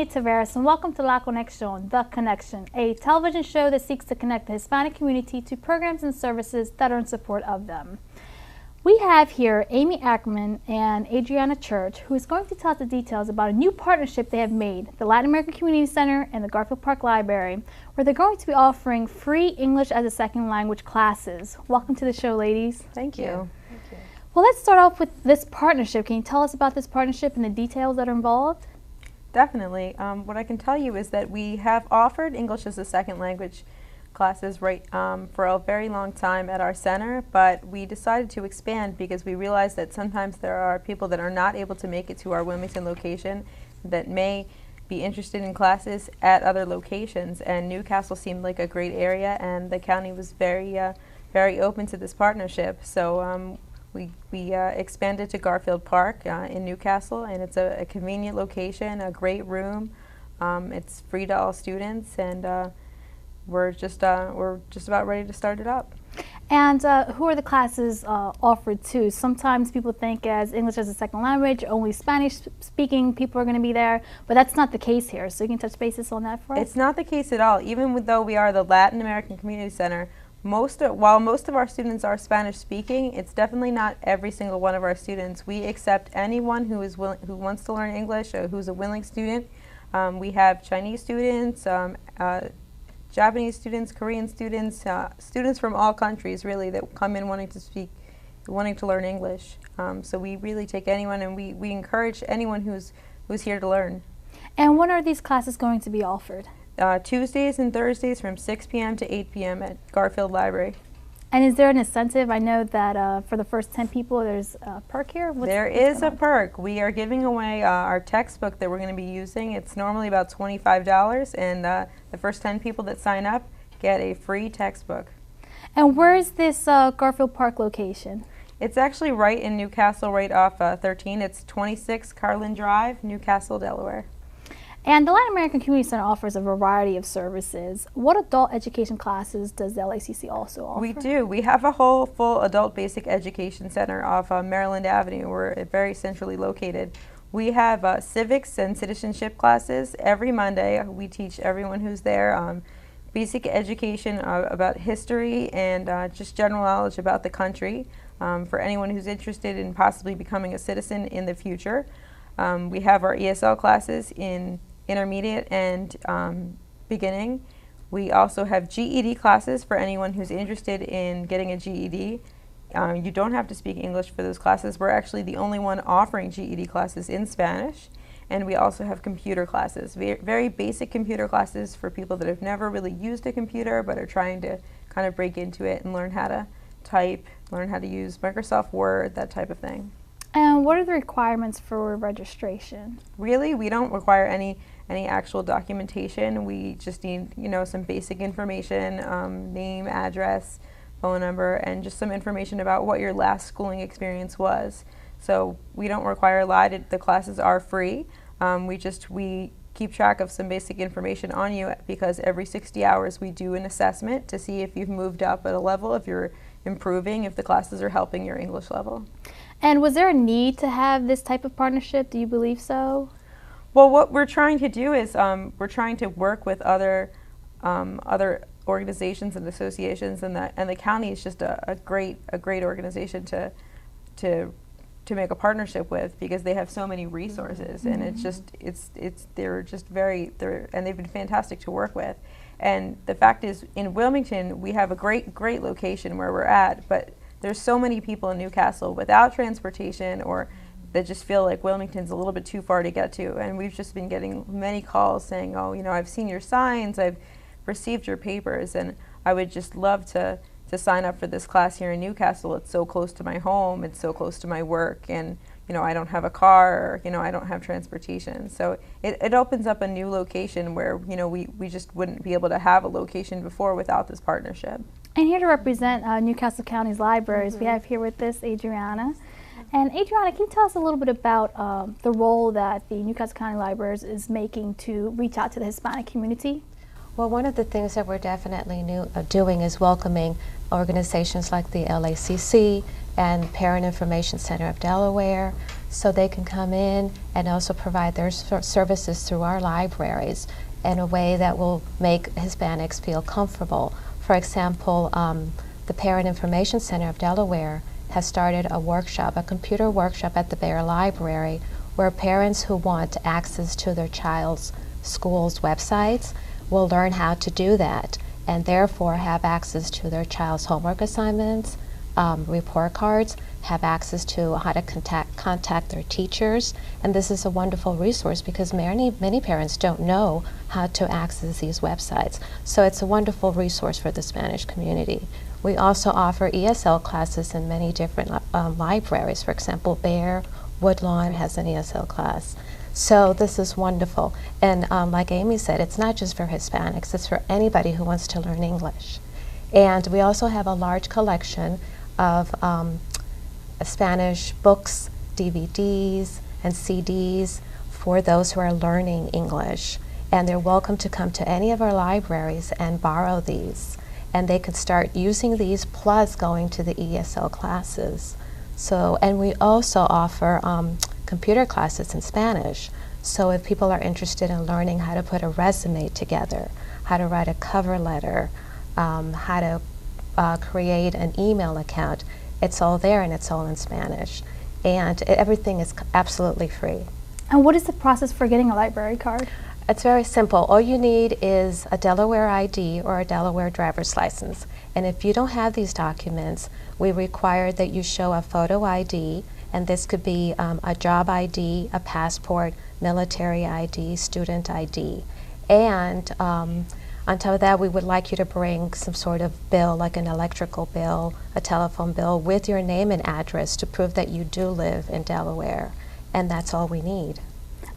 Sonia Tavares, and welcome to La Conexio, The Connection, a television show that seeks to connect the Hispanic community to programs and services that are in support of them. We have here Amy Ackerman and Adriana Church, who is going to tell us the details about a new partnership they have made, the Latin American Community Center and the Garfield Park Library, where they're going to be offering free English as a second language classes. Welcome to the show, ladies. Thank you. Thank you. Well, let's start off with this partnership. Can you tell us about this partnership and the details that are involved? Definitely. What I can tell you is that we have offered English as a second language classes for a very long time at our center, but we decided to expand because we realized that sometimes there are people that are not able to make it to our Wilmington location that may be interested in classes at other locations, and Newcastle seemed like a great area, and the county was very open to this partnership. So we expanded to Garfield Park in Newcastle, and it's a convenient location, a great room. It's free to all students, and we're just about ready to start it up. And who are the classes offered to? Sometimes people think as English as a second language, only Spanish-speaking people are going to be there, but that's not the case here. So you can touch bases on that for us? It's not the case at all. Even though we are the Latin American Community Center, while most of our students are Spanish-speaking, it's definitely not every single one of our students. We accept anyone who wants to learn English, or who's a willing student. We have Chinese students, Japanese students, Korean students, students from all countries really that come in wanting to learn English. So we really take anyone, and we encourage anyone who's here to learn. And when are these classes going to be offered? Tuesdays and Thursdays from 6 p.m. to 8 p.m. at Garfield Library. And is there an incentive? I know that for the first 10 people there's a perk here. There is a perk. We are giving away our textbook that we're going to be using. It's normally about $25, and the first 10 people that sign up get a free textbook. And where is this Garfield Park location? It's actually right in Newcastle, right off 13. It's 26 Carlin Drive, Newcastle, Delaware. And the Latin American Community Center offers a variety of services. What adult education classes does the LACC also offer? We do. We have a whole full adult basic education center off Maryland Avenue. We're very centrally located. We have civics and citizenship classes every Monday. We teach everyone who's there basic education about history and just general knowledge about the country for anyone who's interested in possibly becoming a citizen in the future. We have our ESL classes in intermediate and beginning. We also have GED classes for anyone who's interested in getting a GED. You don't have to speak English for those classes. We're actually the only one offering GED classes in Spanish. And we also have computer classes, very basic computer classes for people that have never really used a computer but are trying to kind of break into it and learn how to type, learn how to use Microsoft Word, that type of thing. And what are the requirements for registration? Really, we don't require any actual documentation. We just need, some basic information, name, address, phone number, and just some information about what your last schooling experience was. So we don't require a lot. The classes are free. We keep track of some basic information on you because every 60 hours we do an assessment to see if you've moved up at a level, if you're improving, if the classes are helping your English level. And was there a need to have this type of partnership? Do you believe so? Well, what we're trying to do is we're trying to work with other organizations and associations, and the county is just a great organization to make a partnership with because they have so many resources, and they've been fantastic to work with. And the fact is, in Wilmington, we have a great location where we're at, but there's so many people in Newcastle without transportation or that just feel like Wilmington's a little bit too far to get to. And we've just been getting many calls saying, oh, I've seen your signs, I've received your papers, and I would just love to sign up for this class here in Newcastle. It's so close to my home, it's so close to my work, and I don't have a car, or, I don't have transportation. So it opens up a new location where, we just wouldn't be able to have a location before without this partnership. And here to represent Newcastle County's libraries, we have here with us Adriana. And Adriana, can you tell us a little bit about the role that the Newcastle County Libraries is making to reach out to the Hispanic community? Well, one of the things that we're definitely doing is welcoming organizations like the LACC and Parent Information Center of Delaware, so they can come in and also provide their services through our libraries in a way that will make Hispanics feel comfortable. For example, the Parent Information Center of Delaware has started a workshop, a computer workshop at the Bayer Library, where parents who want access to their child's school's websites will learn how to do that, and therefore have access to their child's homework assignments, report cards, have access to how to contact their teachers. And this is a wonderful resource because many parents don't know how to access these websites. So it's a wonderful resource for the Spanish community. We also offer ESL classes in many different libraries. For example, Bayer, Woodlawn has an ESL class. So this is wonderful. And like Amy said, it's not just for Hispanics, it's for anybody who wants to learn English. And we also have a large collection of Spanish books, DVDs, and CDs for those who are learning English. And they're welcome to come to any of our libraries and borrow these. And they could start using these plus going to the ESL classes. So, and we also offer computer classes in Spanish. So if people are interested in learning how to put a resume together, how to write a cover letter, how to create an email account, it's all there and it's all in Spanish. And everything is absolutely free. And what is the process for getting a library card? It's very simple. All you need is a Delaware ID or a Delaware driver's license. And if you don't have these documents, we require that you show a photo ID, and this could be a job ID, a passport, military ID, student ID. And on top of that, we would like you to bring some sort of bill, like an electrical bill, a telephone bill, with your name and address to prove that you do live in Delaware. And that's all we need.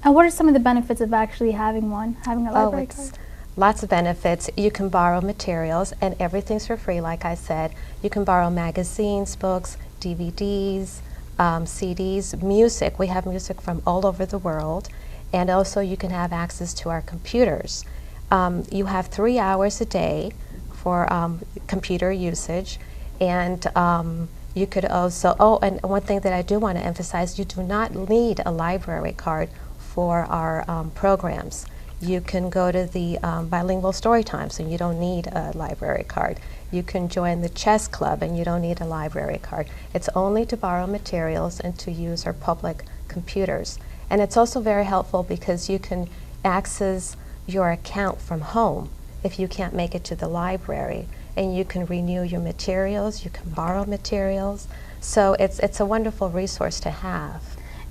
And what are some of the benefits of actually having a library card? Lots of benefits. You can borrow materials, and everything's for free, like I said. You can borrow magazines, books, DVDs, CDs, music. We have music from all over the world. And also you can have access to our computers. You have 3 hours a day for computer usage. And you could also, and one thing that I do want to emphasize, you do not need a library card for our programs. You can go to the bilingual story times and you don't need a library card. You can join the chess club and you don't need a library card. It's only to borrow materials and to use our public computers. And it's also very helpful because you can access your account from home if you can't make it to the library. And you can renew your materials, you can borrow materials. So it's a wonderful resource to have.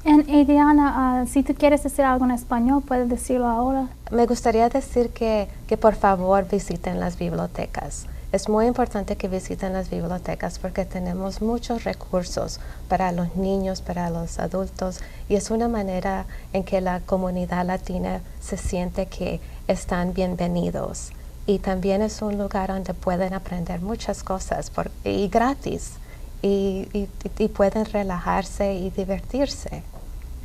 And Adriana, si tú quieres decir algo en español, puedes decirlo ahora. Me gustaría decir que por favor visiten las bibliotecas. Es muy importante que visiten las bibliotecas porque tenemos muchos recursos para los niños, para los adultos, y es una manera en que la comunidad latina se siente que están bienvenidos. Y también es un lugar donde pueden aprender muchas cosas y gratis, y pueden relajarse y divertirse.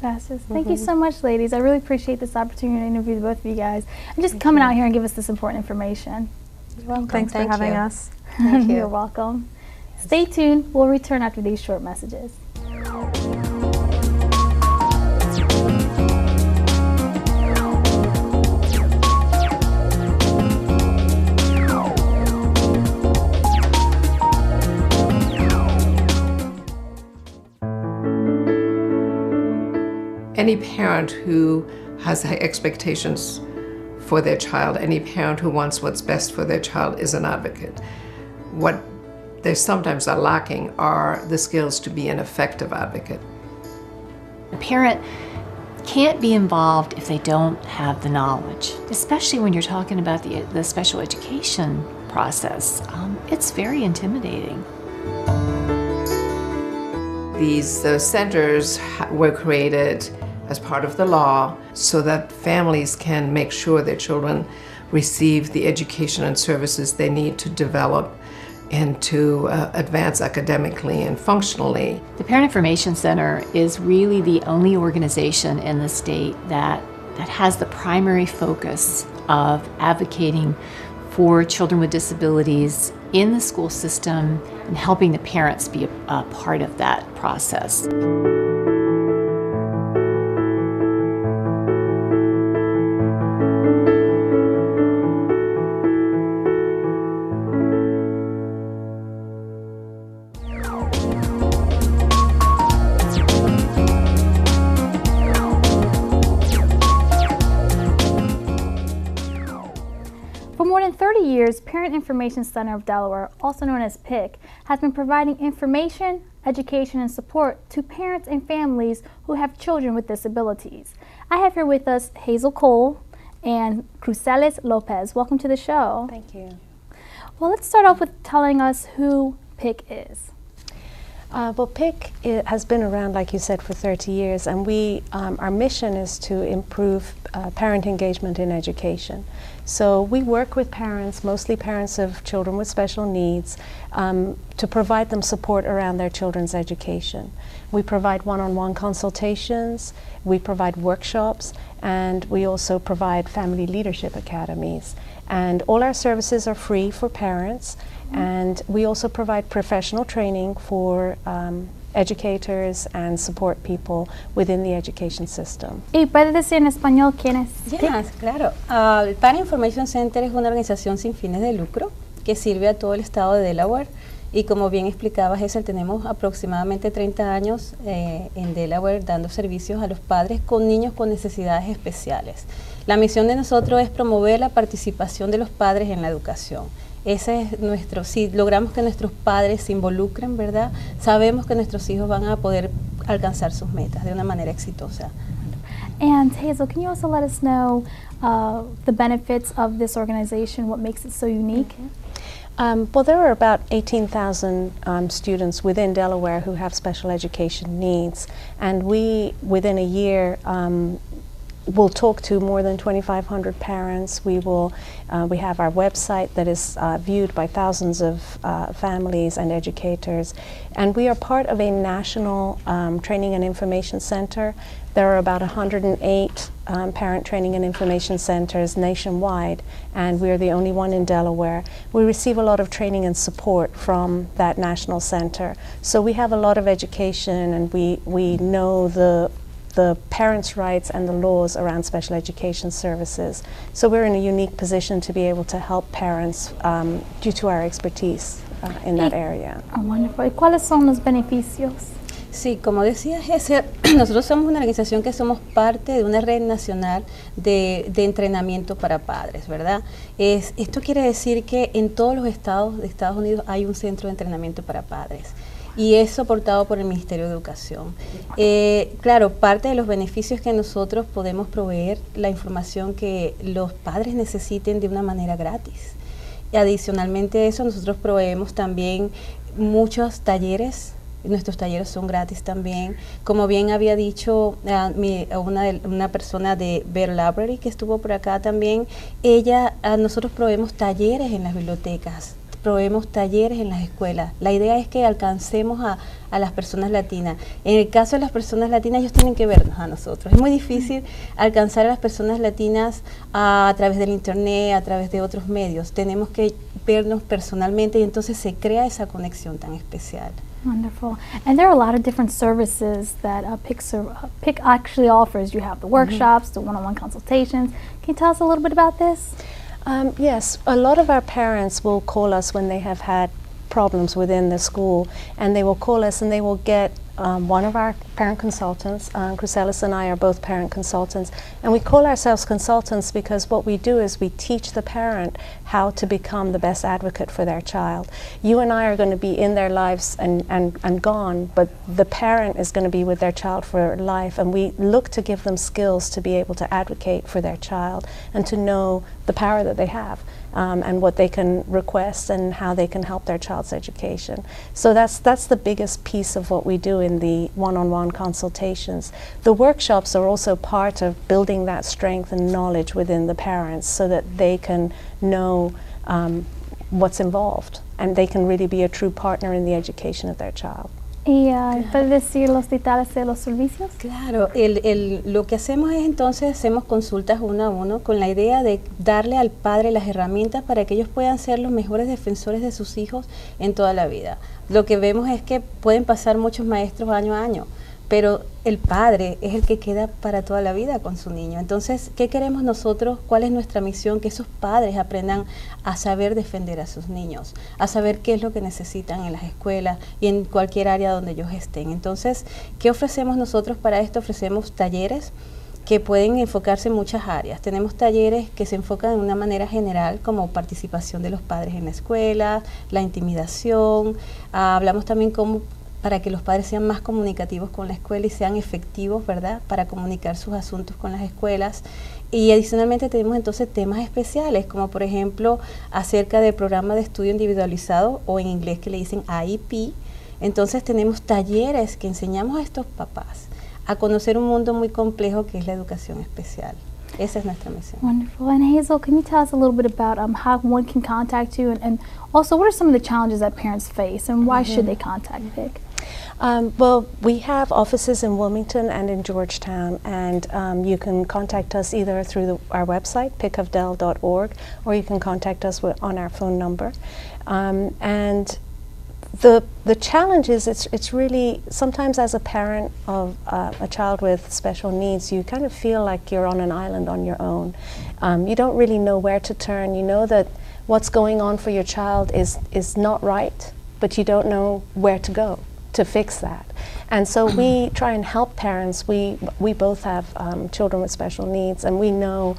Gracias. Thank you so much, ladies. I really appreciate this opportunity to interview the both of you guys and just coming out here and give us this important information. You're welcome. Thanks for having us. Thank you. You're welcome. Stay tuned. We'll return after these short messages. Any parent who has high expectations for their child, any parent who wants what's best for their child is an advocate. What they sometimes are lacking are the skills to be an effective advocate. A parent can't be involved if they don't have the knowledge, especially when you're talking about the special education process. It's very intimidating. These centers were created as part of the law so that families can make sure their children receive the education and services they need to develop and to advance academically and functionally. The Parent Information Center is really the only organization in the state that has the primary focus of advocating for children with disabilities in the school system and helping the parents be a part of that process. For more than 30 years, Parent Information Center of Delaware, also known as PIC, has been providing information, education, and support to parents and families who have children with disabilities. I have here with us Hazel Cole and Cruceles Lopez. Welcome to the show. Thank you. Well, let's start off with telling us who PIC is. Well, PIC has been around, like you said, for 30 years, and our mission is to improve parent engagement in education. So we work with parents, mostly parents of children with special needs, to provide them support around their children's education. We provide one-on-one consultations, we provide workshops, and we also provide family leadership academies. And all our services are free for parents, and we also provide professional training for educators and support people within the education system. ¿Y puede decir en español quién es PIC? Yes, claro. El Parent Information Center es una organización sin fines de lucro que sirve a todo el estado de Delaware. Y como bien explicaba Hazel, tenemos aproximadamente 30 años en Delaware dando servicios a los padres con niños con necesidades especiales. La misión de nosotros es promover la participación de los padres en la educación. Ese es nuestro, si logramos que nuestros padres se involucren, ¿verdad? Sabemos que nuestros hijos van a poder alcanzar sus metas de una manera exitosa. And Hazel, can you also let us know the benefits of this organization, what makes it so unique? Well, there are about 18,000 students within Delaware who have special education needs, and we, within a year, will talk to more than 2,500 parents. We have our website that is viewed by thousands of families and educators, and we are part of a national training and information center. There are about 108 parent training and information centers nationwide, and we are the only one in Delaware. We receive a lot of training and support from that national center. So we have a lot of education, and we know the parents' rights and the laws around special education services. So we're in a unique position to be able to help parents due to our expertise in that area. Oh, wonderful. ¿Y cuáles son los beneficios? Sí, como decía Hazel, nosotros somos una organización que somos parte de una red nacional de entrenamiento para padres, ¿verdad? Esto quiere decir que en todos los estados de Estados Unidos hay un centro de entrenamiento para padres. Y es soportado por el Ministerio de Educación. Claro, parte de los beneficios que nosotros podemos proveer la información que los padres necesiten de una manera gratis. Y adicionalmente a eso, nosotros proveemos también muchos talleres. Nuestros talleres son gratis también. Como bien había dicho una persona de Better Library que estuvo por acá también, nosotros proveemos talleres en las bibliotecas, proveemos talleres en las escuelas. La idea es que alcancemos a las personas latinas. En el caso de las personas latinas, ellos tienen que vernos a nosotros. Es muy difícil alcanzar a las personas latinas a través del internet, a través de otros medios. Tenemos que vernos personalmente y entonces se crea esa conexión tan especial. Wonderful. And there are a lot of different services that PIC actually offers. You have the workshops, the one-on-one consultations. Can you tell us a little bit about this? Yes, a lot of our parents will call us when they have had problems within the school, and they will call us and they will get one of our parent consultants. Cruceles and I are both parent consultants, and we call ourselves consultants because what we do is we teach the parent how to become the best advocate for their child. You and I are going to be in their lives and gone, but the parent is going to be with their child for life, and we look to give them skills to be able to advocate for their child and to know the power that they have. And what they can request and how they can help their child's education. So that's the biggest piece of what we do in the one-on-one consultations. The workshops are also part of building that strength and knowledge within the parents so that they can know what's involved and they can really be a true partner in the education of their child. ¿Y puede decir los detalles de los servicios? Claro, lo que hacemos es entonces hacemos consultas uno a uno con la idea de darle al padre las herramientas para que ellos puedan ser los mejores defensores de sus hijos en toda la vida. Lo que vemos es que pueden pasar muchos maestros año a año, pero el padre es el que queda para toda la vida con su niño. Entonces, ¿qué queremos nosotros? ¿Cuál es nuestra misión? Que esos padres aprendan a saber defender a sus niños, a saber qué es lo que necesitan en las escuelas y en cualquier área donde ellos estén. Entonces, ¿qué ofrecemos nosotros para esto? Ofrecemos talleres que pueden enfocarse en muchas áreas. Tenemos talleres que se enfocan de una manera general, como participación de los padres en la escuela, la intimidación. Hablamos también para que los padres sean más comunicativos con la escuela y sean efectivos, ¿verdad?, para comunicar sus asuntos con las escuelas. Y adicionalmente tenemos entonces temas especiales, como por ejemplo acerca del programa de estudio individualizado, o en inglés que le dicen IEP. Entonces tenemos talleres que enseñamos a estos papás a conocer un mundo muy complejo que es la educación especial. Esa es nuestra misión. Wonderful. And Hazel, can you tell us a little bit about how one can contact you, and also what are some of the challenges that parents face, and why should they contact PIC? Well, we have offices in Wilmington and in Georgetown, and you can contact us either through our website, picofdel.org, or you can contact us on our phone number. And the challenge is it's really, sometimes as a parent of a child with special needs, you kind of feel like you're on an island on your own. You don't really know where to turn. You know that what's going on for your child is not right, but you don't know where to go to fix that. And so we try and help parents. We both have children with special needs, and we know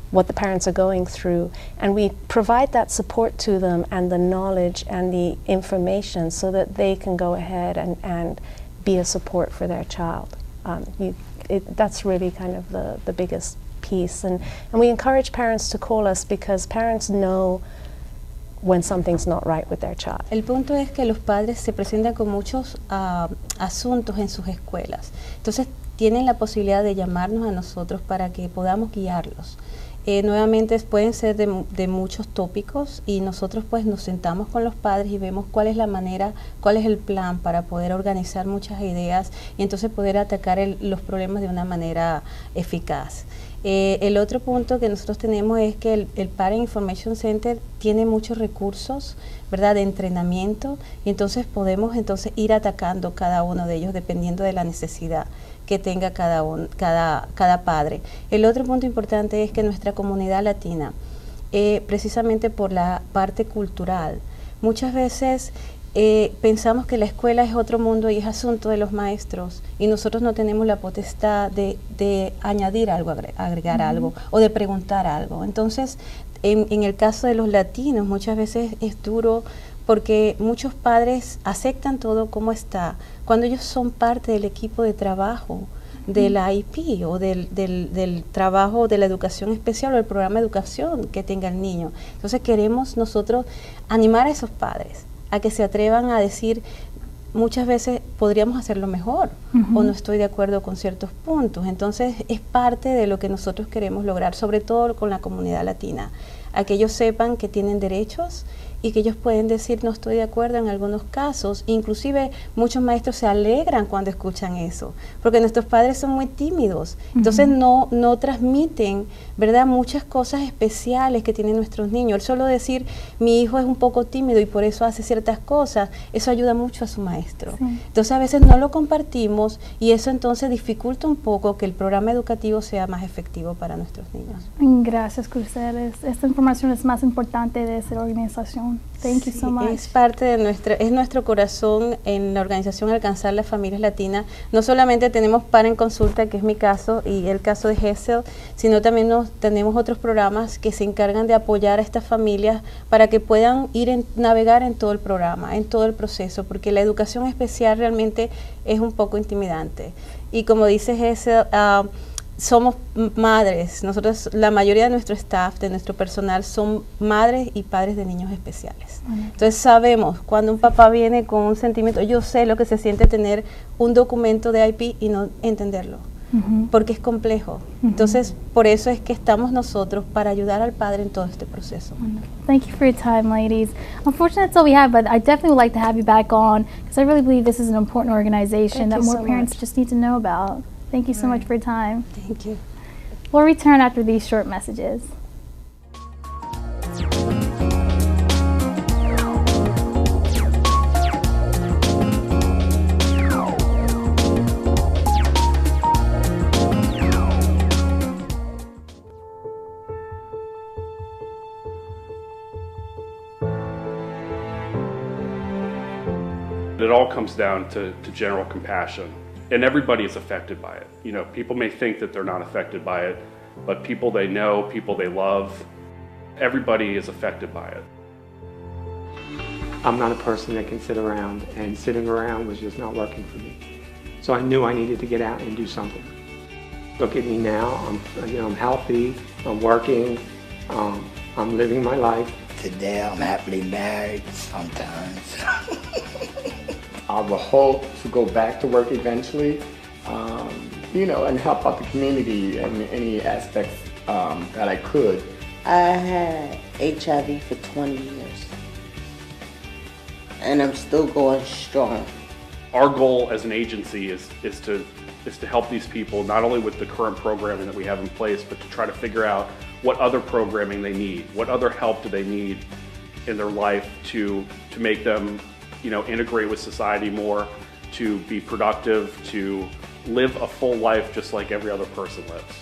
what the parents are going through, and we provide that support to them and the knowledge and the information so that they can go ahead and be a support for their child. That's really kind of the biggest piece, and we encourage parents to call us because parents know when something's not right with their child. El punto es que los padres se presentan con muchos asuntos en sus escuelas. Entonces tienen la posibilidad de llamarnos a nosotros para que podamos guiarlos. Nuevamente pueden ser de muchos tópicos, y nosotros pues nos sentamos con los padres y vemos cuál es la manera, cuál es el plan para poder organizar muchas ideas y entonces poder atacar los problemas de una manera eficaz. El otro punto que nosotros tenemos es que el Parent Information Center tiene muchos recursos, ¿verdad?, de entrenamiento, y entonces podemos ir atacando cada uno de ellos dependiendo de la necesidad que tenga cada padre. El otro punto importante es que nuestra comunidad latina, precisamente por la parte cultural, muchas veces pensamos que la escuela es otro mundo y es asunto de los maestros, y nosotros no tenemos la potestad de añadir algo, agregar algo, o de preguntar algo. Entonces, en el caso de los latinos, muchas veces es duro porque muchos padres aceptan todo como está, cuando ellos son parte del equipo de trabajo del IEP o del trabajo de la educación especial o el programa de educación que tenga el niño. Entonces queremos nosotros animar a esos padres a que se atrevan a decir, muchas veces podríamos hacerlo mejor, o no estoy de acuerdo con ciertos puntos. Entonces es parte de lo que nosotros queremos lograr, sobre todo con la comunidad latina, a que ellos sepan que tienen derechos y que ellos pueden decir no estoy de acuerdo en algunos casos. Inclusive muchos maestros se alegran cuando escuchan eso, porque nuestros padres son muy tímidos, entonces no transmiten, ¿verdad?, muchas cosas especiales que tienen nuestros niños. El solo decir mi hijo es un poco tímido y por eso hace ciertas cosas, eso ayuda mucho a su maestro. Entonces a veces no lo compartimos, y eso entonces dificulta un poco que el programa educativo sea más efectivo para nuestros niños. Gracias, Cruceres. Esta información es más importante de esta organización. Thank you so much. Es parte de nuestro corazón en la organización Alcanzar las Familias Latinas. No solamente tenemos Parent Consulta, que es mi caso, y el caso de Hazel, sino también tenemos otros programas que se encargan de apoyar a estas familias para que puedan navegar en todo el programa, en todo el proceso, porque la educación especial realmente es un poco intimidante. Y como dice Hazel, somos madres, nosotros, la mayoría de nuestro staff, de nuestro personal, son madres y padres de niños especiales. Entonces sabemos cuando un papá viene con un sentimiento, yo sé lo que se siente tener un documento de IP y no entenderlo. porque es complejo. Entonces, por eso es que estamos nosotros para ayudar al padre en todo este proceso. Thank you for your time, ladies. Unfortunately, that's all we have, but I definitely would like to have you back on because I really believe this is an important organization that more parents just need to know about. Thank you so much for your time. Thank you. We'll return after these short messages. It all comes down to general compassion, and everybody is affected by it. You know, people may think that they're not affected by it, but people they know, people they love, everybody is affected by it. I'm not a person that can sit around, and sitting around was just not working for me. So I knew I needed to get out and do something. Look at me now, I'm healthy, I'm working, I'm living my life. Today I'm happily married sometimes. I will hope to go back to work eventually, and help out the community in any aspects that I could. I had HIV for 20 years, and I'm still going strong. Our goal as an agency is to help these people not only with the current programming that we have in place, but to try to figure out what other programming they need, what other help do they need in their life to make them integrate with society more, to be productive, to live a full life just like every other person lives.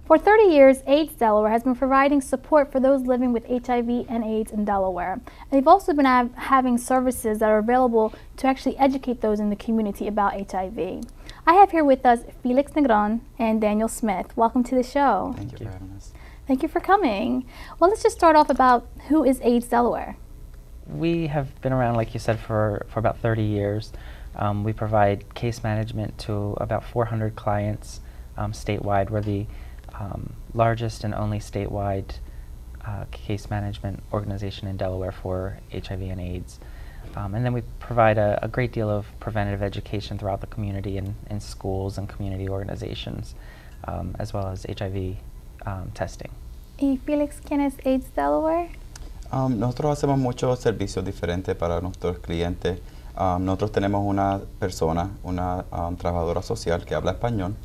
For 30 years, AIDS Delaware has been providing support for those living with HIV and AIDS in Delaware. And they've also been having services that are available to actually educate those in the community about HIV. I have here with us Felix Negron and Daniel Smith. Welcome to the show. Thank you for having us. Thank you for coming. Well, let's just start off about who is AIDS Delaware. We have been around, like you said, for about 30 years. We provide case management to about 400 clients statewide. We're the largest and only statewide case management organization in Delaware for HIV and AIDS. And then we provide a great deal of preventative education throughout the community in schools and community organizations, as well as HIV testing. Y Felix, ¿quién es AIDS Delaware? Nosotros hacemos muchos servicios diferentes para nuestros clientes. Nosotros tenemos una persona, una trabajadora social que habla español.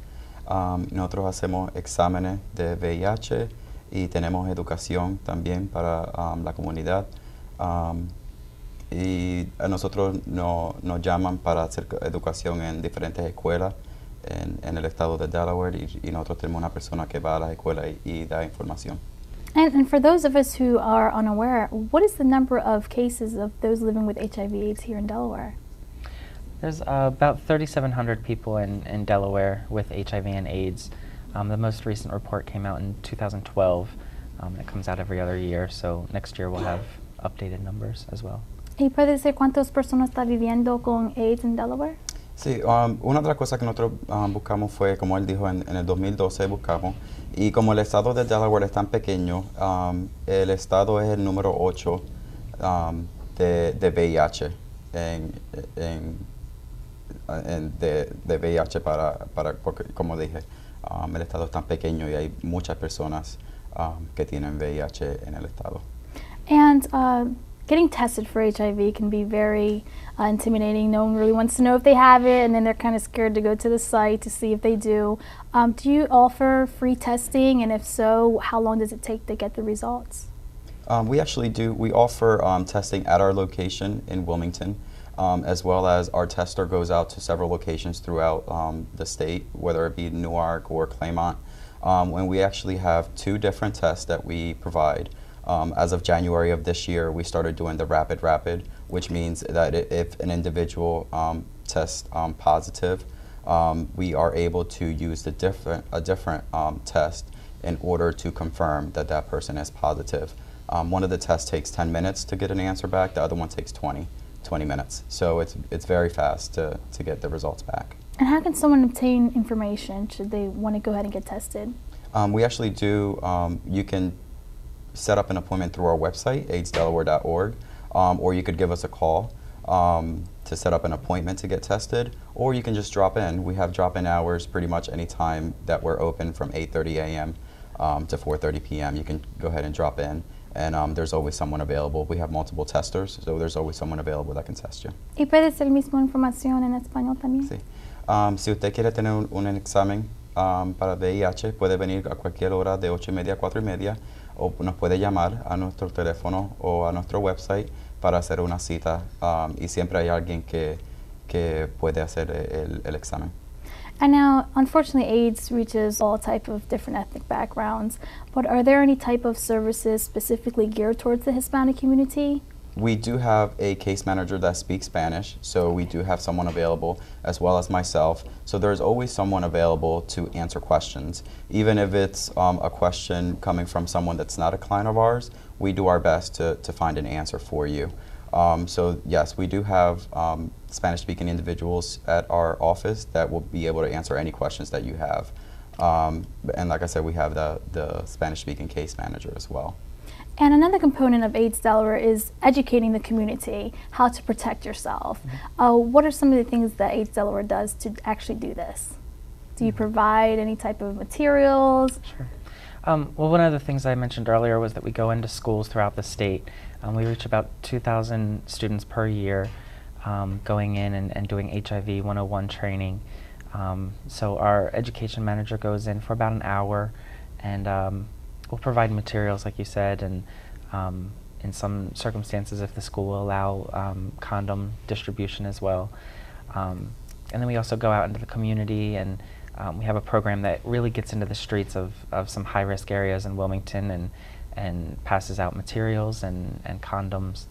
Nosotros hacemos exámenes de VIH y tenemos educación también para la comunidad. Y a nosotros nos llaman para hacer educación en diferentes escuelas en el estado de Delaware y nosotros tenemos una persona que va a las escuelas y da información. And for those of us who are unaware, what is the number of cases of those living with HIV/AIDS here in Delaware? There's about 3,700 people in Delaware with HIV and AIDS. The most recent report came out in 2012. It comes out every other year, so next year we'll have updated numbers as well. ¿Y puede decir cuántas personas está viviendo con AIDS en Delaware? Sí, una de las cosas que nosotros buscamos fue, como él dijo, en el 2012 buscamos, y como el estado de Delaware es tan pequeño, el estado es el número 8 de VIH, de VIH porque, como dije, el estado es tan pequeño y hay muchas personas que tienen VIH en el estado. And getting tested for HIV can be very intimidating. No one really wants to know if they have it, and then they're kind of scared to go to the site to see if they do. Do you offer free testing, and if so, how long does it take to get the results? We actually do. We offer testing at our location in Wilmington, as well as our tester goes out to several locations throughout the state, whether it be Newark or Claymont. And we actually have 2 different tests that we provide. As of January of this year, we started doing the rapid, which means that if an individual tests positive, we are able to use a different test in order to confirm that that person is positive. One of the tests takes 10 minutes to get an answer back. The other one takes 20 minutes. So it's very fast to get the results back. And how can someone obtain information should they want to go ahead and get tested? We actually do, you can set up an appointment through our website, aidsdelaware.org, or you could give us a call to set up an appointment to get tested, or you can just drop in. We have drop-in hours pretty much any time that we're open from 8:30 a.m. To 4:30 p.m. You can go ahead and drop in, and there's always someone available. We have multiple testers, so there's always someone available that can test you. ¿Y puede ser misma información en español también? Sí. Si usted quiere tener un examen para VIH, puede venir a cualquier hora de 8:30 a 4:30, o nos puede llamar a nuestro teléfono o a nuestro website para hacer una cita, y siempre hay alguien que puede hacer el examen. And now, unfortunately, AIDS reaches all type of different ethnic backgrounds, but are there any type of services specifically geared towards the Hispanic community? We do have a case manager that speaks Spanish, so we do have someone available, as well as myself. So there's always someone available to answer questions. Even if it's a question coming from someone that's not a client of ours, we do our best to find an answer for you. So yes, we do have Spanish-speaking individuals at our office that will be able to answer any questions that you have. And like I said, we have the Spanish-speaking case manager as well. And another component of AIDS Delaware is educating the community how to protect yourself. What are some of the things that AIDS Delaware does to actually do this? Do you provide any type of materials? Sure. Well, one of the things I mentioned earlier was that we go into schools throughout the state. We reach about 2,000 students per year going in and doing HIV 101 training. So our education manager goes in for about an hour, and we'll provide materials, like you said, and in some circumstances, if the school will allow, condom distribution as well. And then we also go out into the community, and we have a program that really gets into the streets of some high-risk areas in Wilmington and passes out materials and condoms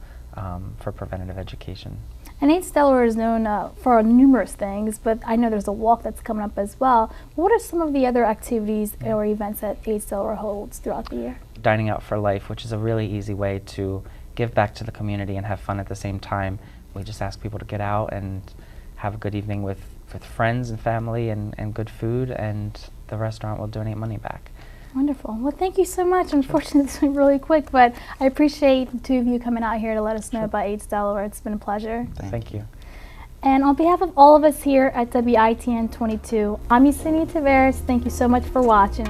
for preventative education. And AIDS Delaware is known for numerous things, but I know there's a walk that's coming up as well. What are some of the other activities or events that AIDS Delaware holds throughout the year? Dining Out for Life, which is a really easy way to give back to the community and have fun at the same time. We just ask people to get out and have a good evening with friends and family and good food, and the restaurant will donate money back. Wonderful. Well, thank you so much. Unfortunately, this went really quick, but I appreciate the two of you coming out here to let us know about AIDS Delaware. It's been a pleasure. Thank you. And on behalf of all of us here at WITN 22, I'm Yesenia Taveras. Thank you so much for watching.